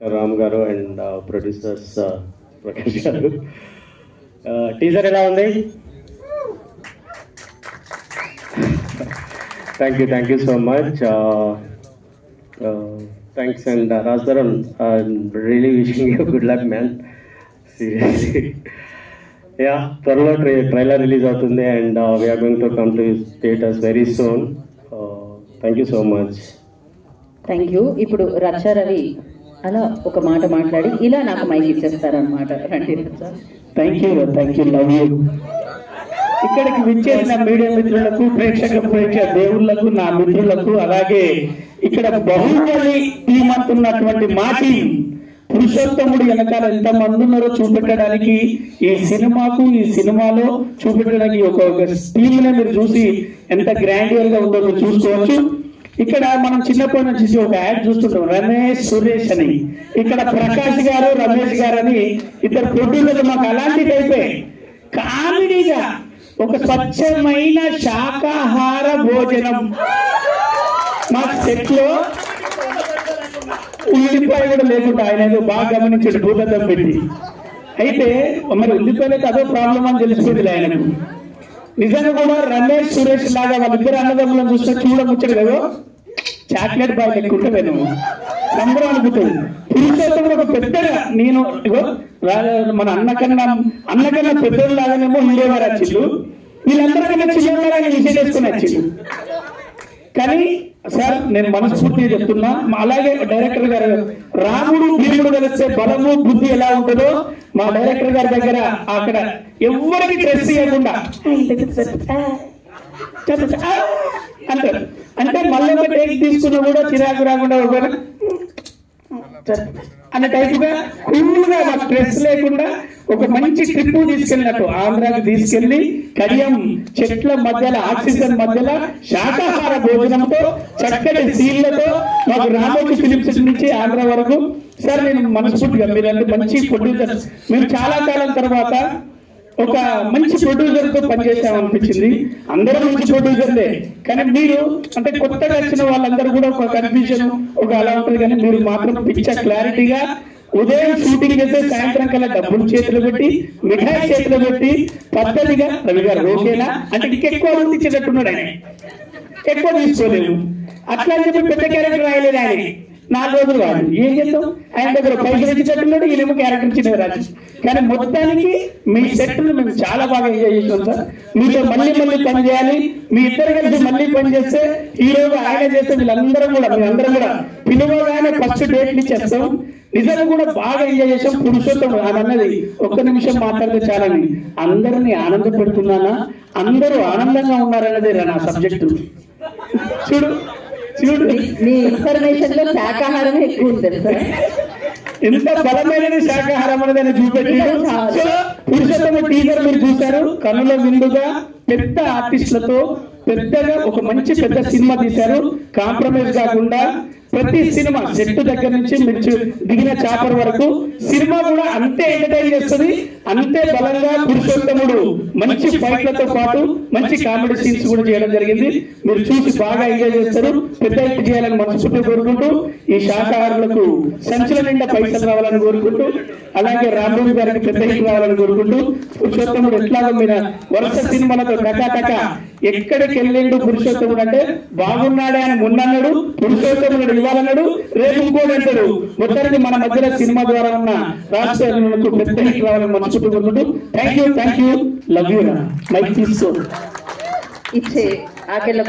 రామ్ గారు and producers Prakash గారు. Teaser ఎలా ఉంది? Thank you so much. Thanks and Raj Tarun, really wishing you good luck man, seriously. Yeah, త్వరలో trailer release అవుతుంది and we're going to come to theatres very soon. Thank you so much. Thank you. ఇప్పుడు రచ్చ రవి అలా ఒక మాట మాట్లాడి ఇలా నాకు mic ఇచ్చేస్తారనమాట. రండి రచ్చ. Thank you, love you. ఇక్కడికి విచ్చేసిన మీడియా మిత్రులకు, ప్రేక్షక దేవుళ్లకు, నా మిత్రులకు, అలాగే ఇక్కడ బాహుబలి టీం అంటున్నటువంటి మా టీం, పురుషోత్తముడు వెనకాల ఎంత మంది ఉన్నారో చూపెట్టడానికి, ఈ సినిమాలో చూపెట్టడానికి ఒక టీమ్ నే మీరు చూసి ఎంత గ్రాండియర్ గా ఉందో మీరు చూసుకోవచ్చు. ఇక్కడ మనం చిన్నప్పటి నుంచి ఒక యాడ్ చూస్తుంటాం, రమేష్ సురేష్ అని. ఇక్కడ ప్రకాష్ గారు, రమేష్ గారు అని ఇద్దరు ప్రొడ్యూసర్లు. మాకు అలాంటి టైపే కామెడీగా ఒక స్వచ్ఛమైన శాకాహార భోజనం మా సెట్ లో. ఉల్లిపాయ కూడా లేకుండా ఆయన ఏదో బాగా గమనించాడు, భూతద్దం పెట్టి. అయితే మరి ఉల్లిపాయలైతే అదో ప్రాబ్లం అని తెలిసిపోయింది ఆయనకు. నిజంగా కూడా రమేష్ సురేష్ లాగా వాళ్ళిద్దరు అన్నదమ్ములను చూస్తే చూడముచ్చాడు కదా, చాక్లెట్ బాగా ఎక్కుంటాను సంబరం అనుకుంటుంది. పురుషోత్తముడు ఒక పెద్దగా, నేను మన అన్నకన్నా పెద్దలు లాగానేమో హీరో గారు వచ్చిండు, వీళ్ళందరికన్నా చిన్నగా విషయం చేసుకుని వచ్చిండు. కానీ సార్ నేను మనస్ఫూర్తిగా చెప్తున్నా, అలాగే డైరెక్టర్ గారు, రాముడు భీముడు కలిస్తే బలము బుద్ధి ఎలా ఉంటుందో మా డైరెక్టర్ గారి దగ్గర అక్కడ ఎవరికి డ్రెస్ చేయకుండా అంటారు. అంటే మళ్ళీ ఒక టేక్ తీసుకున్నా కూడా చిరాకు రాకుండా అనే టైపుగా కూల్ గా స్ట్రెస్ లేకుండా ఒక మంచి ట్రిప్ తీసుకెళ్ళినట్టు ఆంధ్రాకి తీసుకెళ్లి కడియం చెట్ల మధ్యలో, ఆక్సిజన్ మధ్యలో శాకాహార భోజనంతో, చక్కటి సీన్లతో మాకు రామోజీ ఫిలిమ్స్ నుంచి ఆంధ్ర వరకు. సార్ నేను మనస్ఫూర్తిగా మీరంటే మంచి ప్రొడ్యూసర్, మేము చాలా కాలం తర్వాత ఒక మంచి ప్రొడ్యూసర్ తో పనిచేసామనిపించింది. అందరూ మంచి ప్రొడ్యూసర్లే, కానీ మీరు అంటే కొత్తగా వచ్చిన వాళ్ళందరూ కూడా ఒక కన్ఫ్యూజన్ ఒక అలా ఉంటుంది. కానీ మీరు మాత్రం పిక్చర్ క్లారిటీగా ఉదయం షూటింగ్ చేస్తే సాయంత్రం కల్లా డబ్బులు చేతులు పెట్టి, మిఠాయి చేతులు పెట్టి పద్ధతిగా రవి గారు ఓకేనా అంటే ఇంకెక్కువ మంది ఇచ్చేటట్టున్నాడు. ఆయన ఎక్కువ తీసుకోలేము అట్లా అని చెప్పి పెద్ద క్యారెక్టర్ రాయలేదు ఆయన. 4 రోజులు వాడు ఏం చేస్తాం, ఆయన దగ్గర పైసలు ఇచ్చేటట్టున్నాడు, ఈయనేమో క్యారెక్టర్ ఇచ్చిన రాజు. కానీ మొత్తానికి మీ సెట్లు మేము చాలా బాగా ఎంజాయ్ చేసాం సార్. మీతో మళ్ళీ పని చేయాలి, మీ ఇద్దరు కలిసి మళ్ళీ పని చేస్తే హీరోగా ఆయన చేస్తే వీళ్ళందరం కూడా మేమందరం కూడా పిలువగానే ఫస్ట్ డేట్లు ఇచ్చేస్తాం. నిజంగా కూడా బాగా ఎంజాయ్ చేసాం. పురుషోత్తముడు ఆయన అన్నది ఒక్క నిమిషం మాట్లాడితే చాలని, అందరినీ ఆనంద పెడుతున్నానా, అందరూ ఆనందంగా ఉన్నారన్నదే నా సబ్జెక్టు. చూడు మీ ఇన్ఫర్మేషన్ లో శాకాహారం ఎక్కువ ఉంటుంది సార్. ఎంత బలమైనది శాకాహారం అనేది చూపెట్టారు. పురుషోత్తముడు టీజర్ మీరు చూశారు, కనుల విందుగా పెద్ద ఆర్టిస్టులతో పెద్దగా ఒక మంచి పెద్ద సినిమా తీశారు. కాంప్రమైజ్ కాకుండా ప్రతి సినిమా సెట్ దగ్గర నుంచి మీరు దిగిన చాపర్ వరకు సినిమా కూడా అంతే ఎంటర్టైన్ చేస్తుంది, అంతే బలంగా. పురుషోత్తముడు మంచి ఫైట్లతో పాటు మంచి కామెడీ సీన్స్ కూడా చేయడం జరిగింది. మీరు చూసి బాగా ఎంజాయ్ చేస్తారు. పెద్ద హిట్ చేయాలని మనస్ఫూర్తిగా కోరుకుంటూ, ఈ శాకాహారులకు సంచుల నిండా పైసలు రావాలని కోరుకుంటూ, అలాగే రాంబాబు గారికి పెద్ద హిట్ రావాలని కోరుకుంటూ, పురుషోత్తముడు ఎట్లాగో మీరు వరుస సినిమాలతో టకా ఎక్కడికి వెళ్ళిండు పురుషోత్తముడు అంటే బాగున్నాడే అని మొన్నన్నాడు, పురుషోత్తముడు ఇవ్వాలన్నాడు, రేపు ఇంకోటి అంటాడు. మొత్తానికి మన మధ్యలో సినిమా ద్వారా ఉన్న రాష్ట్రాలకు పెద్ద హిట్ రావాలని మనస్ఫూర్తిగా కోరుకుంటూ thank you, love you. Mike తీసుకో ఇచ్చే ఆకెళ్ళ